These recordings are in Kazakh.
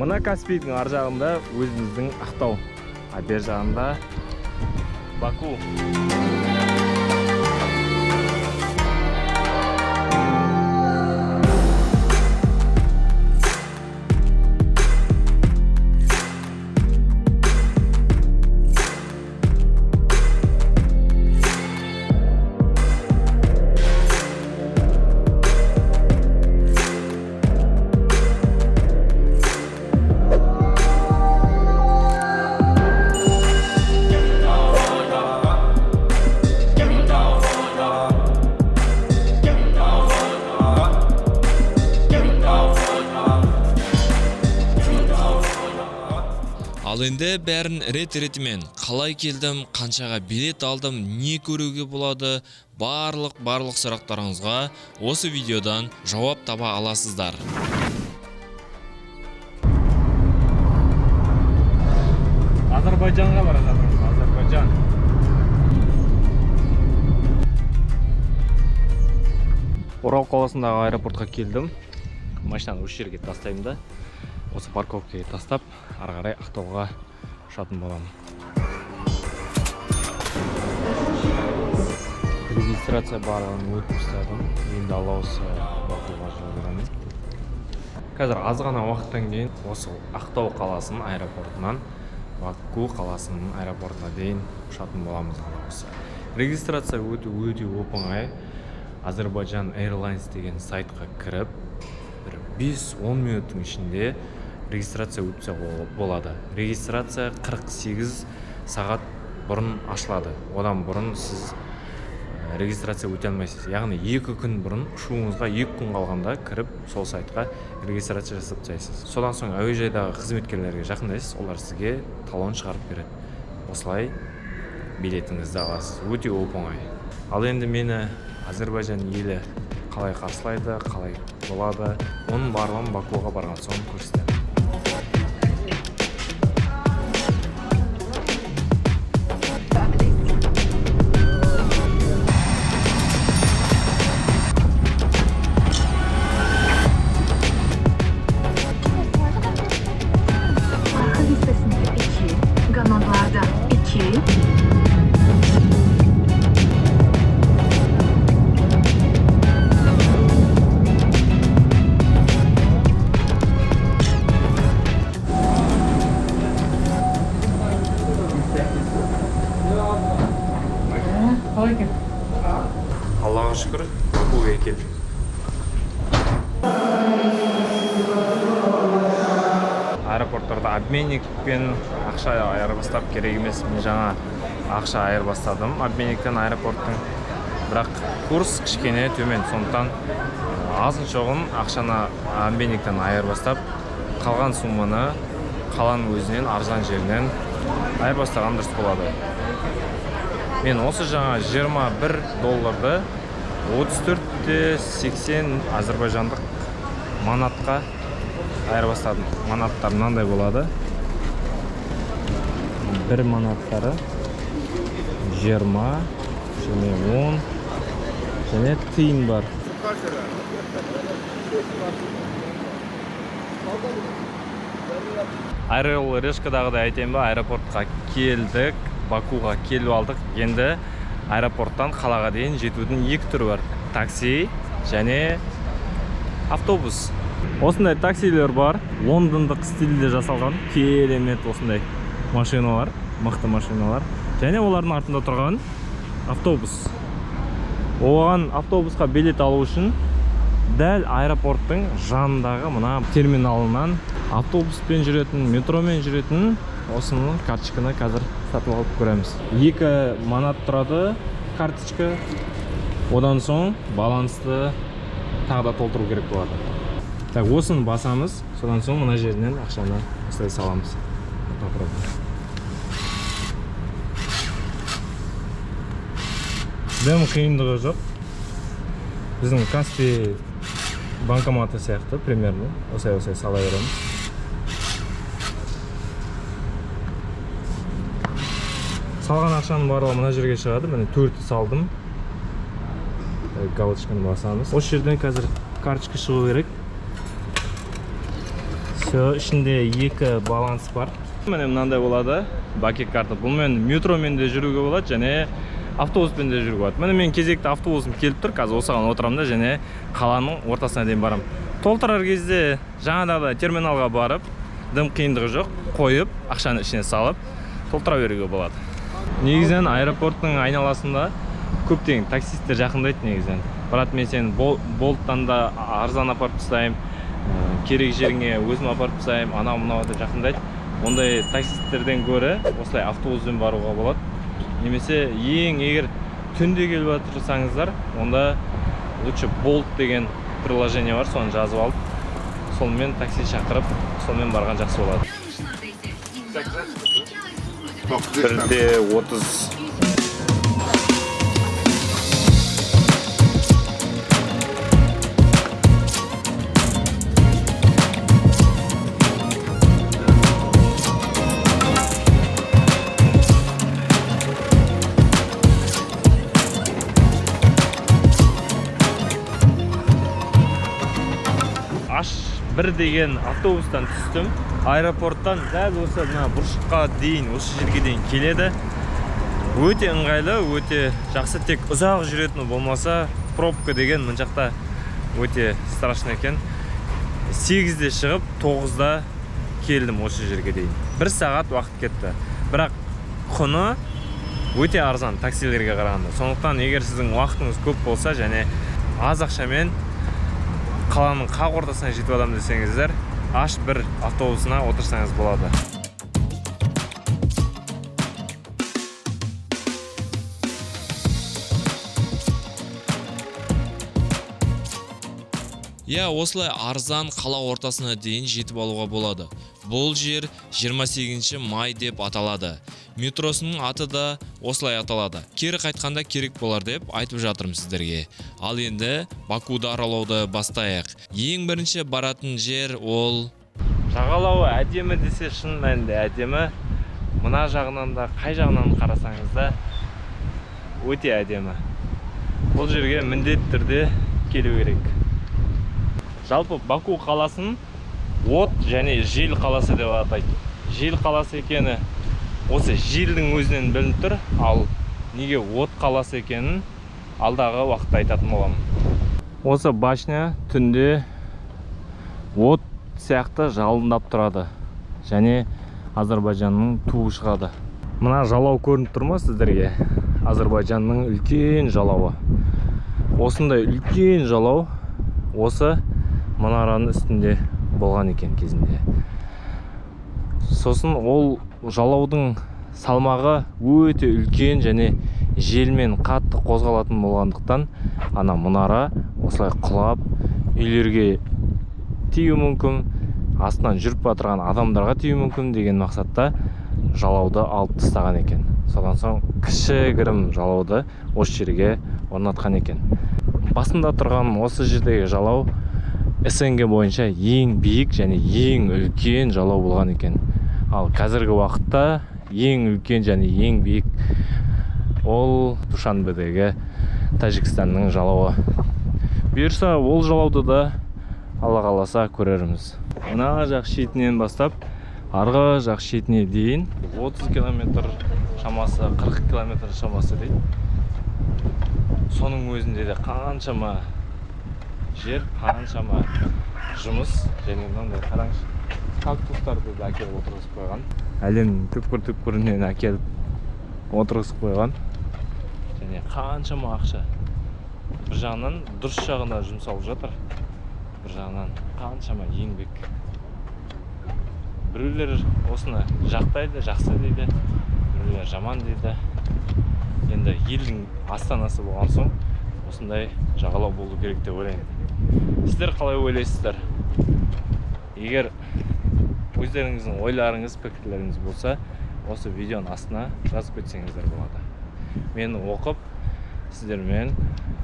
Мына Каспийдің ар жағында өзіміздің Ақтау, а бер жағында Баку. Ал енді бәрін рет-ретімен қалай келдім, қаншаға билет алдым, не көруге болады, барлық сұрақтарыңызға осы видеодан жауап таба аласыздар. Азербайджанға бара жатырмыз, Азербайджан. Орал қаласындағы аэропортқа келдім. Машинаны осы жерге тастаймын да. Осы парковкаға тастап, ары қарай Ақтауға ұшатын боламын. Регистрация барлығын өтіп тастадым. Енді алаусы Бакуға жол беремін. Қазір аз ғана уақыттан кейін осы Ақтау қаласының аэропортынан Баку қаласының аэропортына дейін ұшатын боламыз алаусы. Регистрация өте оп-оңай. Azerbaijan Airlines деген сайтқа кіріп, 5-10 минуттың ішінде регистрация өтсе болады. Регистрация 48 сағат бұрын ашылады. Одан бұрын сіз регистрация өте алмайсыз. Яғни 2 күн бұрын ұшуыңызға 2 күн қалғанда кіріп сол сайтқа регистрация жасап тастайсыз. Содан соң әуежайдағы қызметкерлерге жақындайсыз, олар сізге талон шығарып береді. Осылай билетіңізді аласыз. Өте оп-оңай. Ал енді мені Азербайжан елі қалай қарсылайды, қалай болады, оның барлығын Бакуға барған соң көрсетемін. Аллаға шүкір, Бакуға келдім. Аэропорттарда обменникпен ақша айырбастап керек емес. Мен жаңа ақша айырбастадым обменниктен аэропорттың. Бірақ курс кішкене төмен, сондықтан азын шоғын ақшаны обменниктен айырбастап, қалған сумманы қаланың өзінен, арзан жерінен айырбастаған дұрыс болады. Мен осы жаңа $21 34,80 азербайжандық манатқа айырбастадым. Манаттар мынандай болады. Бір манаттары 20 және 10 және тиын бар. Аэроол Решкадағыдай айтайын ба, аэропортқа келдік, Бакуға келіп алдық. Енді аэропорттан қалаға дейін жетудің 2 түрі бар. Такси және автобус. Осындай таксилер бар. Лондондық стильде жасалған керемет осындай машиналар, мықты машиналар. Және олардың артында тұрған автобус. Оған автобусқа билет алу үшін дәл аэропорттың жанындағы мына терминалынан автобуспен жүретін, метромен жүретін осының карточканы қазір сатып алып көреміз. 2 манат тұрады карточка. Одан соң балансты тағы да толтыру керек болады. Так, осыны басамыз, содан соң мына жерінен ақшаны осылай саламыз. Дәм қиындығы жоқ. Біздің Каспий банкоматы сияқты примерно осылай сала береміз. Салған ақшаның барлығы мына жерге шығады. Мен 4 салдым. Галочканы басамыз. Осы жерден қазір карточка шығу керек. Все, ішінде екі баланс бар. Міне мынандай болады, бакет карта. Бұл мен метромен де жүруге болады, және автобуспен де жүруге болады. Міне мен кезекті автобусым келіп тұр, қазір осыған отырамын да, және қаланың ортасына дейін барам. Толтырар кезде жаңадағы терминалға барып, дым қиындығы жоқ, қойып, ақшаны ішіне салып, толтыра беруге болады. Негізінен аэропорттың айналасында көптеген таксисттер жақындайды негізінен. Брат, мен сені Болттан да арзан апарып тастаймын, керек жеріңе өзім апарып тастаймын, анау-мынау деп жақындайды. Ондай таксисттерден гөрі осылай автобуспен баруға болады. Немесе егер түнде келіп жатырсаңыздар, онда лучше Болт деген приложение бар, соны жазып алып, сонымен такси шақырып, сонымен барған жақсы болады. 1:30. H1 деген автобустан түстім. Аэропорттан дәл осы бұрышқа дейін, осы жерге дейін келеді. Өте ыңғайлы, өте жақсы, тек ұзақ жүретін болмаса, пробка деген мына жақта өте страшный екен. 8-де шығып, 9-да келдім осы жерге дейін. 1 сағат уақыт кетті. Бірақ құны өте арзан таксилерге қарағанда. Сондықтан егер сіздің уақытыңыз көп болса және аз ақшамен қаланың қақ ортасына жетіп адам десеңіздер, H1 автобусына отырсаңыз болады. Осылай арзан қала ортасына дейін жетіп алуға болады. Бұл жер 28 май деп аталады. Метросының аты да осылай аталады. Кері қайтқанда керек болар деп айтып жатырмын сіздерге. Ал енді Бакуды аралауды бастайық. Ең бірінші баратын жер ол... Жағалауы әдемі десе шын мәнінде әдемі. Мына жағынан да, қай жағынан қарасаңыз да өте әдемі. Бұл жерге міндетті түрде келу керек. Жалпы Баку қаласын от және жел қаласы деп атайды. Жел қаласы екені осы желдің өзінен білініп тұр, ал неге от қаласы екенін алдағы уақытта айтатын боламын. Осы башня түнде от сияқты жалындап тұрады және Азербайжанның туы шығады. Мына жалау көрініп тұр ма сіздерге? Азербайжанның үлкен жалауы. Осындай үлкен жалау осы мұнараның үстінде болған екен кезінде. Сосын ол жалаудың салмағы өте үлкен және желмен қатты қозғалатын болғандықтан ана мұнара осылай құлап үйлерге тию мүмкін, астынан жүріп батырған адамдарға тию мүмкін деген мақсатта жалауды алып тастаған екен. Содан соң кішігірім жалауды осы жерге орнатқан екен. Басында тұрған осы жердегі жалау СНГ бойынша ең биік және ең үлкен жалау болған екен. Ал қазіргі уақытта ең үлкен және ең биік ол Душанбедегі Тәжікстанның жалауы. Бұйырса ол жалауды да Алла қаласа көрерміз. Мына жақ шетінен бастап арғы жақ шетіне дейін 30 км шамасы, 40 км шамасы дейді. Соның өзінде де қаншама жер, қаншама жұмыс, және мынандай қараңыз, кактустарды да әкеліп отырғызып қойған. Әлемнің түкпір-түкпірінен әкеліп отырғызып қойған. Және қаншама ақша. Бір жағынан дұрыс жағына жұмсалып жатыр. Бір жағынан қаншама еңбек. Біреулер осыны жақтайды, жақсы дейді, біреулер жаман дейді. Енді елдің астанасы болған соң осындай жағалау болу керек деп ойлаймын. Сіздер қалай ойлайсыздар? Егер өздеріңіздің ойларыңыз, пікірлеріңіз болса, осы видеоның астына жазып кетсеңіздер болады. Мен оқып, сіздермен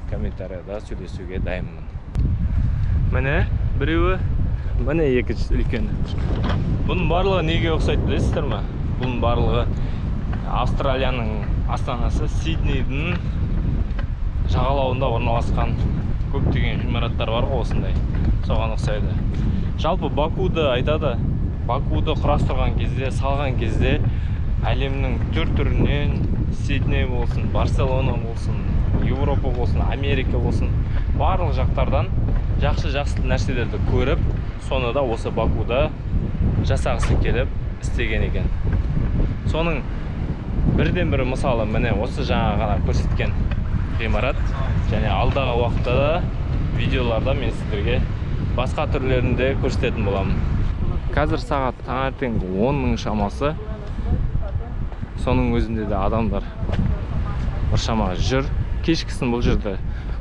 комментарияда сөйлесуге дайынмын. Міне біреуі, міне екінші үлкен. Бұның барлығы неге ұқсайды білесіздер ме? Бұның барлығы Австралияның астанасы Сиднейдің жағалауында орналасқан көптеген ғимараттар бар ғой осындай. соған ұқсайды. Жалпы Бакуды айтады. Бакуды құрастырған кезде, салған кезде әлемнің түр-түрінен, Сидней болсын, Барселона болсын, Европа болсын, Америка болсын, барлық жақтардан жақсы нәрселерді көріп, соны да осы Бакуда жасағысы келіп істеген екен. Соның бірден бірі мысалы міне осы жаңа ғана көрсеткен ғимарат, және алдағы уақытта да видеоларда мен сіздерге басқа түрлерінде көрсететін боламын. Қазір сағат таңертең 10-ның шамасы. Соның өзінде де адамдар біршама жүр. Кешкісін бұл жерде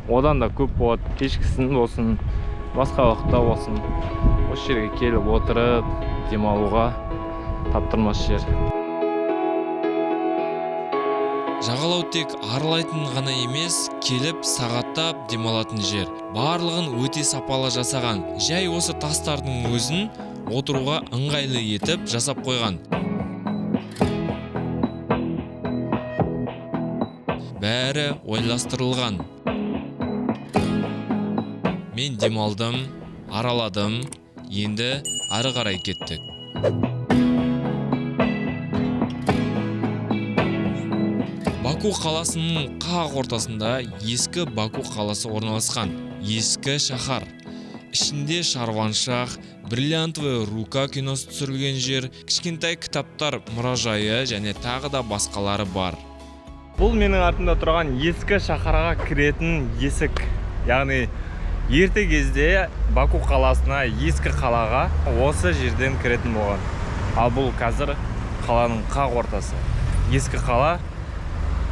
одан да көп болады. Кешкісін болсын, басқа уақытта болсын, осы жерге келіп отырып демалуға таптырмас жер. Жағалау тек аралайтын ғана емес, келіп сағаттап демалатын жер. Барлығын өте сапалы жасаған. Жай осы тастардың өзін отыруға ыңғайлы етіп жасап қойған. Бәрі ойластырылған. Мен демалдым, араладым, енді ары қарай кеттік. Баку қаласының қақ ортасында ескі Баку қаласы орналасқан. Ескі шаһар. Ішінде шарваншақ, бриллиантовая рука киносы түсірілген жер, кішкентай кітаптар мұражайы және тағы да басқалары бар. Бұл менің артымда тұрған ескі шаһарға кіретін есік. Яғни ерте кезде Баку қаласына, ескі қалаға осы жерден кіретін болған. Ал бұл қазір қаланың қақ ортасы. Ескі қала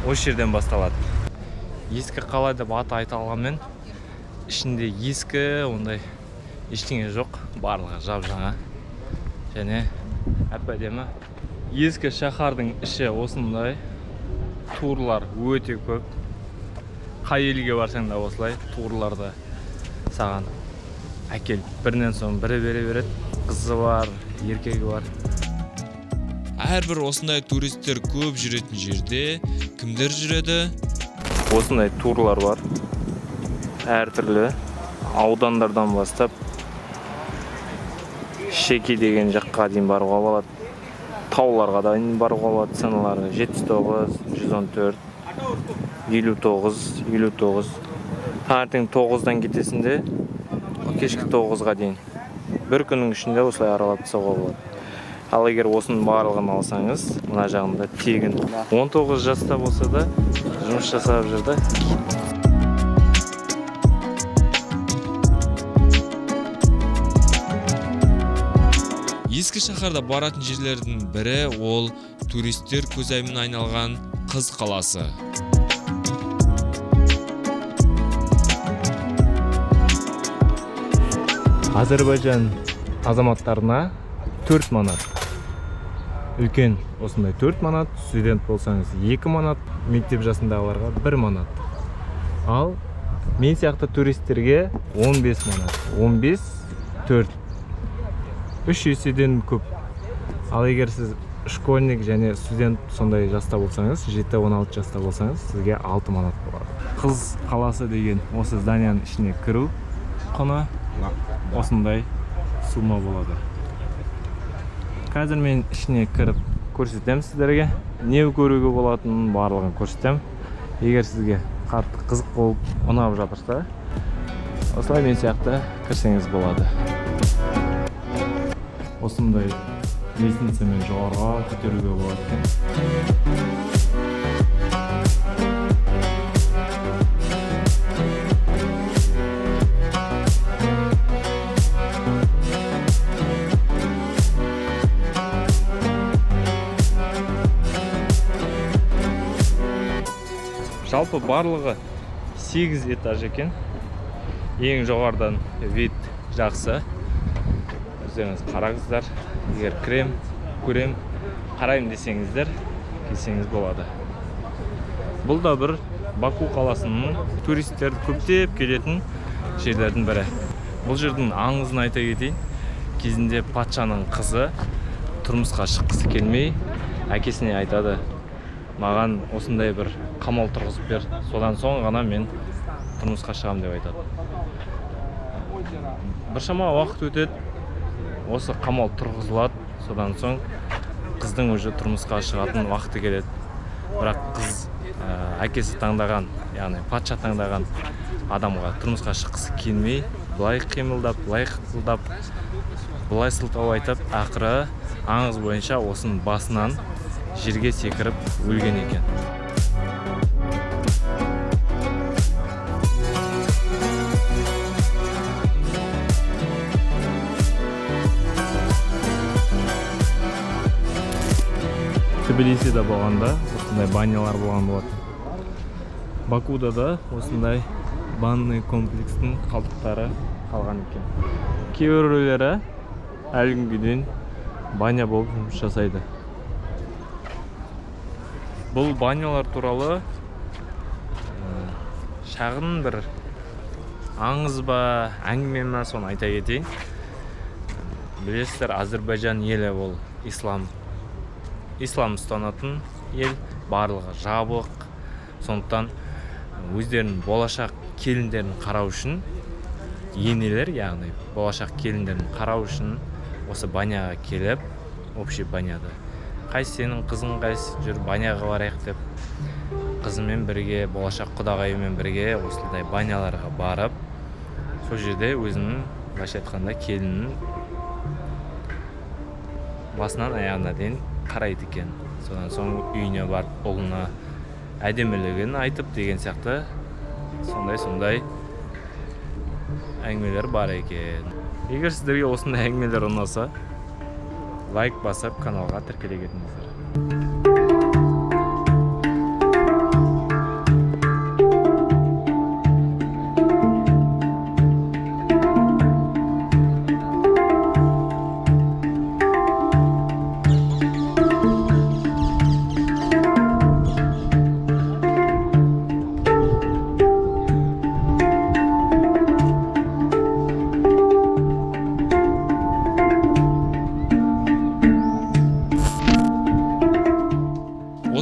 осы жерден басталады. Ескі қала деп аты айтылғанмен, ішінде ескі ондай ештеңе жоқ, барлығы жап-жаңа және әп-әдемі. Ескі шаһардың іші осындай, турлар өте көп. Қай елге барсаң да осылай турларды саған әкеліп бірінен соң бірі бере береді. Қызы бар, еркегі бар. Әрбір осындай туристер көп жүретін жерде кімдер жүреді? Осындай турлар бар. Әртүрлі аудандардан бастап Шеки деген жаққа дейін баруға болады. Тауларға да баруға болады. Саналары 79, 114, 59, 59. Таңертең 9-дан кетесінде кешкі 9-ға дейін. Бір күннің ішінде осылай аралап тастауға болады. Ал егер осының барлығын алсаңыз, мына жағында тегін 19 жаста болса да жұмыс жасап жүрді. Ескі шаһарда баратын жерлердің бірі ол туристер көзайымына айналған Қыз қаласы. Азербайжан азаматтарына 4 манат. Үлкен осындай 4 манат, студент болсаңыз 2 манат, мектеп жасындағыларға 1 манат. Ал мен сияқты туристерге 15 манат. 15, 4. 3 еседен көп. Ал егер сіз школьник және студент сондай жаста болсаңыз, 7-16 жаста болсаңыз, сізге 6 манат болады. Қыз қаласы деген осы зданияның ішіне кіру құны осындай сума болады. Қазір мен ішіне кіріп көрсетем сіздерге. Не көруге болатынын барлығын көрсетем. Егер сізге қатты қызық болып ұнап жатырса, осылай мен сияқты кірсеңіз болады. Осындай лестницамен жоғарыға көтеруге болады. Жалпы барлығы 8 этаж екен. Ең жоғардан вид жақсы. Өздеріңіз қараңыздар. Егер көрем, қарайым десеңіздер, келсеңіз болады. Бұл да бір Баку қаласының туристер көптеп келетін жерлердің бірі. Бұл жердің аңызын айта кетейін. Кезінде патшаның қызы тұрмысқа шыққысы келмей, әкесіне айтады: маған осындай бір қамал тұрғызып бер, содан соң ғана мен тұрмысқа шығам деп айтады. Біршама уақыт өтеді. Осы қамал тұрғызылады. Содан соң қыздың уже тұрмысқа шығатын уақыты келеді. Бірақ қыз әкесі таңдаған, яғни патша таңдаған адамға тұрмысқа шыққысы келмей, былай қимылдап, былай қылдап, былай сылтау айтып, ақыры аңыз бойынша осының басынан жерге секіріп өлген екен. Тбилисиде болғанда осындай банялар болған болатын. Бакуда да осындай банный комплекстің қалдықтары қалған екен. Кейбіреулері әлі күнге дейін баня болып жұмыс жасайды. Бұл банялар туралы шағын бір аңыз ба, әңгіме ме, соны айта кетейін. Білесіздер, Әзербайжан елі ол ислам ұстанатын ел, барлығы жабық. Сондықтан өздерінің болашақ келіндерін қарау үшін, енелер, яғни болашақ келіндерін қарау үшін осы баняға келіп, общий баняда. Қайсы сенің қызың қайсы жүр, баняға барайық деп, қызымен бірге, болашақ құдағайымен бірге осылай баняларға барып, сол жерде өзінің, былайша айтқанда, келіннің басынан аяғына дейін қарайды екен. Содан соң үйіне барып, ұлына әдемілігін айтып деген сияқты сондай әңгімелер бар екен. Егер сіздерге осындай әңгімелер ұнаса, лайк басып каналға тіркеле кетіңіздер.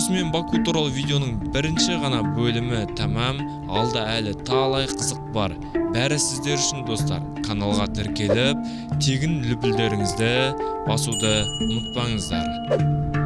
Осымен Баку туралы видеоның бірінші ғана бөлімі тәмам. Алда әлі талай қызық бар. Бәрі сіздер үшін, достар. Каналға тіркеліп, тегін лүпілдеріңізді басуды ұмытпаңыздар.